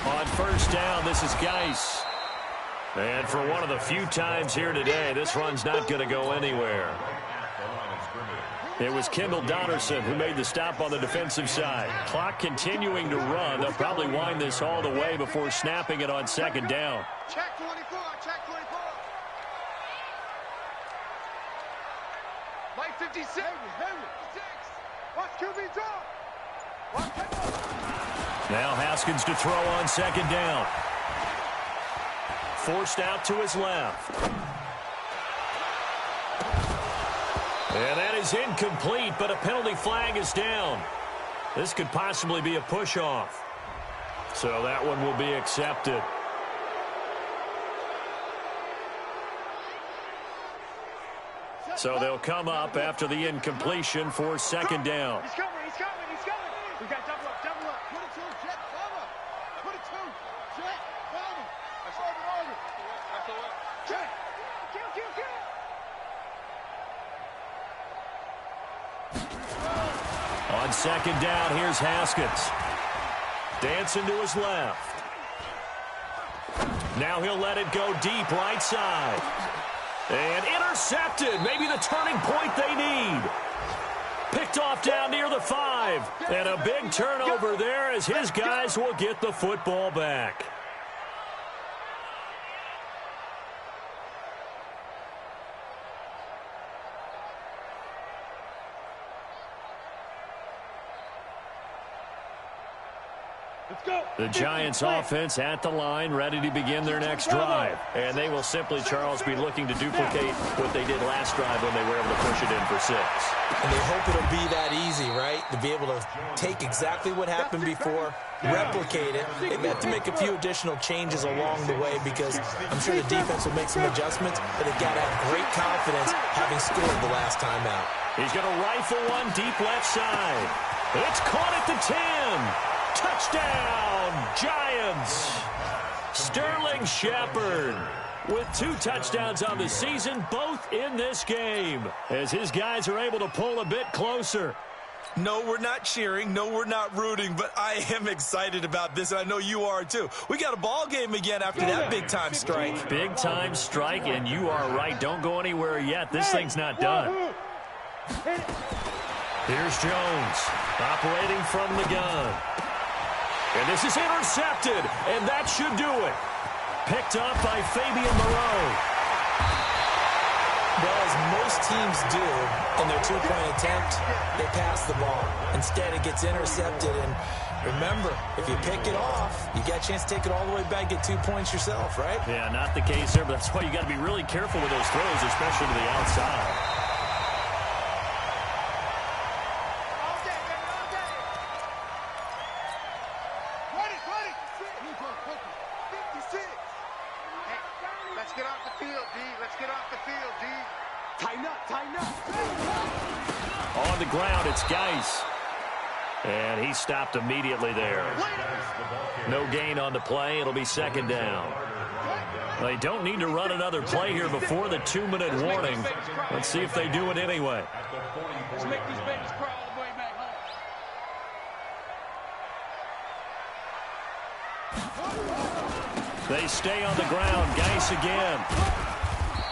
On first down, this is Geis. And for one of the few times here today, this run's not going to go anywhere. The line of scrimmage It was Kendall Donnerson who made the stop on the defensive side. Clock continuing to run. They'll probably wind this all the way before snapping it on second down. Check 24, check 24. Light 56. Watch QB drop. Watch Now Haskins to throw on second down. Forced out to his left. And that is incomplete, but a penalty flag is down. This could possibly be a push-off. So that one will be accepted. So they'll come up after the incompletion for second down. He's coming. We got double up. Put it to him, Jet, follow. Put it to him, Jet, follow. That's over. Jet, kill. On second down, here's Haskins. Dancing to his left. Now he'll let it go deep right side. And intercepted. Maybe the turning point they need. Picked off down near the 5. And a big turnover there as his guys will get the football back. The Giants offense at the line, ready to begin their next drive. And they will simply, Charles, be looking to duplicate what they did last drive when they were able to push it in for 6. And they hope it'll be that easy, right? To be able to take exactly what happened before, replicate it. They have to make a few additional changes along the way because I'm sure the defense will make some adjustments, but they've got to have great confidence having scored the last time out. He's going to rifle one deep left side. It's caught at the 10. Touchdown, Giants! Sterling Shepard with 2 touchdowns on the season, both in this game, as his guys are able to pull a bit closer. No, we're not cheering. No, we're not rooting, but I am excited about this, and I know you are too. We got a ball game again after that big-time strike. Big-time strike, and you are right. Don't go anywhere yet. This thing's not done. Here's Jones operating from the gun. And this is intercepted, and that should do it. Picked up by Fabian Moreau. Well, as most teams do in their 2-point attempt, they pass the ball. Instead, it gets intercepted. And remember, if you pick it off, you got a chance to take it all the way back, get 2 points yourself, right? Yeah, not the case there, but that's why you got to be really careful with those throws, especially to the outside. On the ground, it's Geis. And he stopped immediately there. No gain on the play. It'll be second down. They don't need to run another play here before the 2-minute warning. Let's see if they do it anyway. Let's make these babies cry all the way back home. They stay on the ground. Geis again.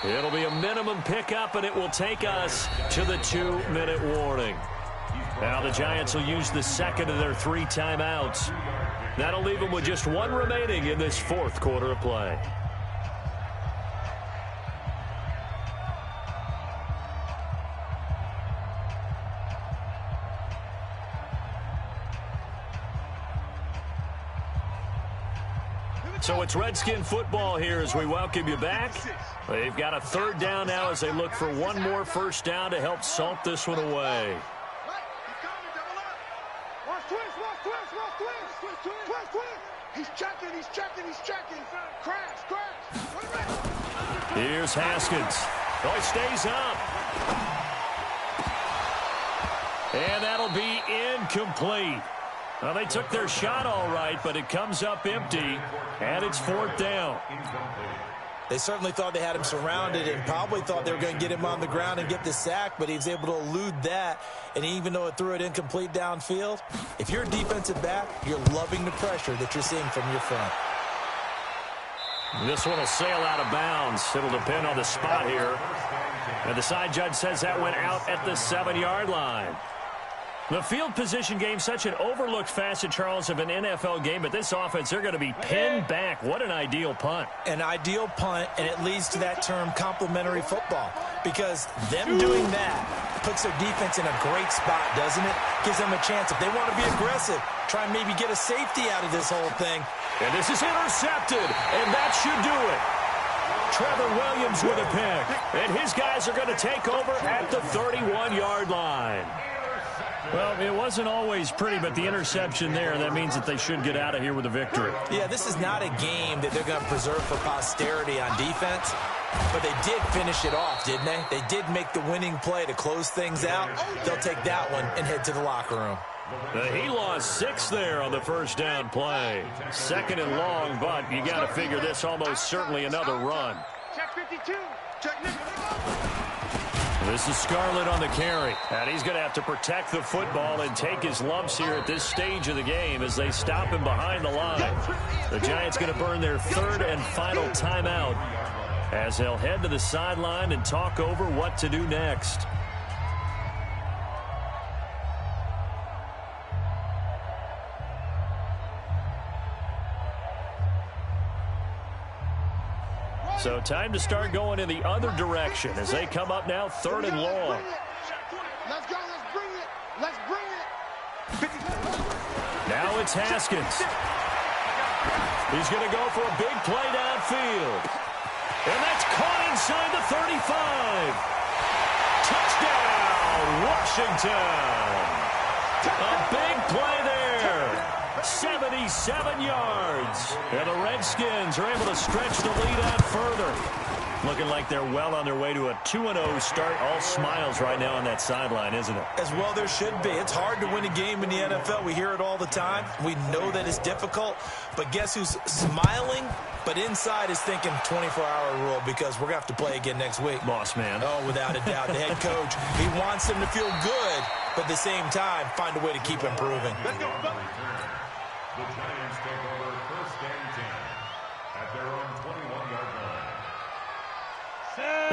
It'll be a minimum pickup, and it will take us to the 2-minute warning. Now the Giants will use the second of their 3 timeouts. That'll leave them with just 1 remaining in this 4th quarter of play. So it's Redskin football here as we welcome you back. They've got a 3rd down now as they look for 1 more first down to help salt this one away. He's checking. Crash. Here's Haskins. Oh, he stays up. And that'll be incomplete. Well, they took their shot all right, but it comes up empty, and it's 4th down. They certainly thought they had him surrounded and probably thought they were going to get him on the ground and get the sack, but he was able to elude that. And even though it threw it incomplete downfield, if you're a defensive back, you're loving the pressure that you're seeing from your front. This one will sail out of bounds. It'll depend on the spot here. And the side judge says that went out at the 7-yard line. The field position game, such an overlooked facet, Charles, of an NFL game, but this offense, they're going to be pinned back. What an ideal punt. An ideal punt, and it leads to that term complementary football, because them doing that puts their defense in a great spot, doesn't it? Gives them a chance. If they want to be aggressive, try and maybe get a safety out of this whole thing. And this is intercepted, and that should do it. Trevor Williams with a pick, and his guys are going to take over at the 31-yard line. Well, it wasn't always pretty, but the interception there, that means that they should get out of here with a victory. Yeah, this is not a game that they're going to preserve for posterity on defense, but they did finish it off, didn't they? They did make the winning play to close things out. They'll take that one and head to the locker room. He lost 6 there on the first down play. 2nd and long, but you got to figure this almost certainly another run. Check 52. Check 52. This is Scarlett on the carry, and he's going to have to protect the football and take his lumps here at this stage of the game as they stop him behind the line. The Giants going to burn their 3rd and final timeout as they'll head to the sideline and talk over what to do next. So time to start going in the other direction as they come up now 3rd and long. Let's go, let's bring it. Let's bring it. Now it's Haskins. He's going to go for a big play downfield. And that's caught inside the 35. Touchdown, Washington. A big play there. 77 yards. And the Redskins are able to stretch the lead out further. Looking like they're well on their way to a 2-0 start. All smiles right now on that sideline, isn't it? As well there should be. It's hard to win a game in the NFL. We hear it all the time. We know that it's difficult. But guess who's smiling? But inside is thinking 24-hour rule, because we're going to have to play again next week. Boss man. Oh, without a doubt. The head coach, he wants them to feel good, but at the same time, find a way to keep improving. The Giants take over 1st and 10 at their own 21-yard line.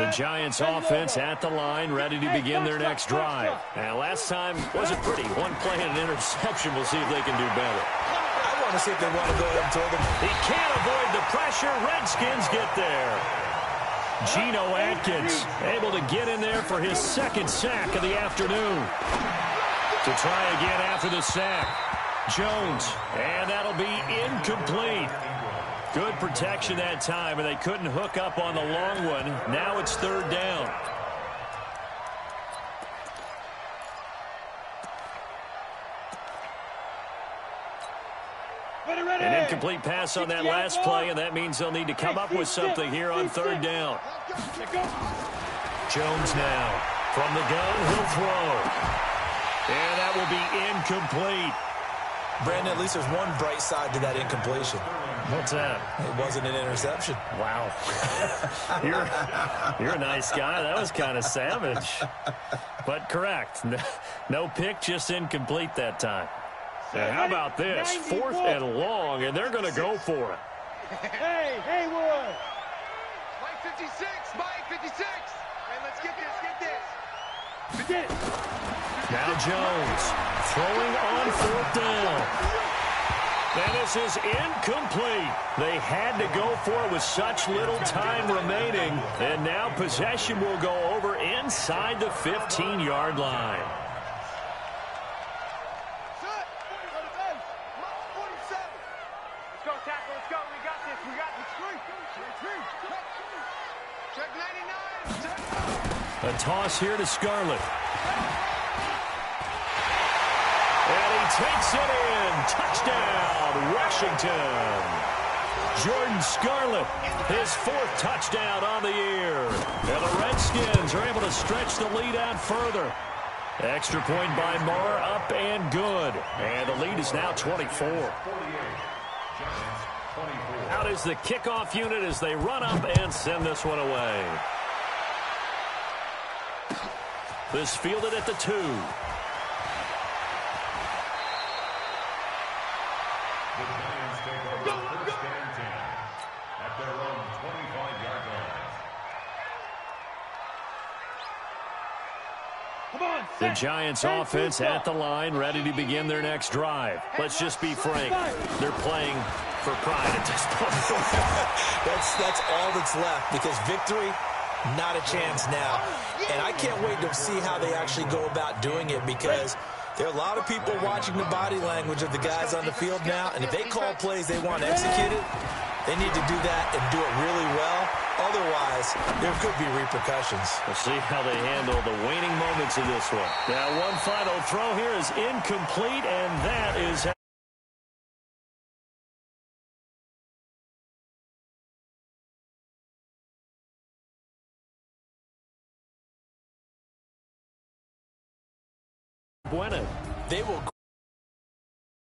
The Giants offense at the line, ready to begin their next drive. And last time wasn't pretty. One play and an interception. We'll see if they can do better. I want to see if they want to go ahead and throw them. He can't avoid the pressure. Redskins get there. Geno Atkins able to get in there for his 2nd sack of the afternoon. To try again after the sack. Jones, and that'll be incomplete. Good protection that time, and they couldn't hook up on the long one. Now it's 3rd down. An incomplete pass on that last play, and that means they'll need to come up with something here on 3rd down. Jones now from the gun, he'll throw. And that will be incomplete. Brandon, at least there's one bright side to that incompletion. What's that? It wasn't an interception. Wow. You're a nice guy. That was kind of savage. But correct. No pick, just incomplete that time. And how about this? 4th and long, and they're going to go for it. Hey, Haywood. Mike 56, Mike 56. Hey, let's get this, get this. Now Jones throwing on 4th down. And this is incomplete. They had to go for it with such little time remaining. And now possession will go over inside the 15-yard line. Let's go, tackle, let's go. We got this, we got this. Check 99. A toss here to Scarlett. And he takes it in. Touchdown, Washington. Jordan Scarlett, his 4th touchdown on the year. And the Redskins are able to stretch the lead out further. Extra point by Moore, up and good. And the lead is now 24. Out is the kickoff unit as they run up and send this one away. This fielded at the 2. The Giants take over 1st and 10 at their own The Giants offense at the line, ready to begin their next drive. Let's just be frank. They're playing for pride at this point. That's all that's left, because victory, not a chance now. And I can't wait to see how they actually go about doing it, because there are a lot of people watching the body language of the guys on the field now, and if they call plays they want executed, they need to do that and do it really well. Otherwise, there could be repercussions. We'll see how they handle the waning moments of this one. Now, one final throw here is incomplete, and that is... Bueno. They will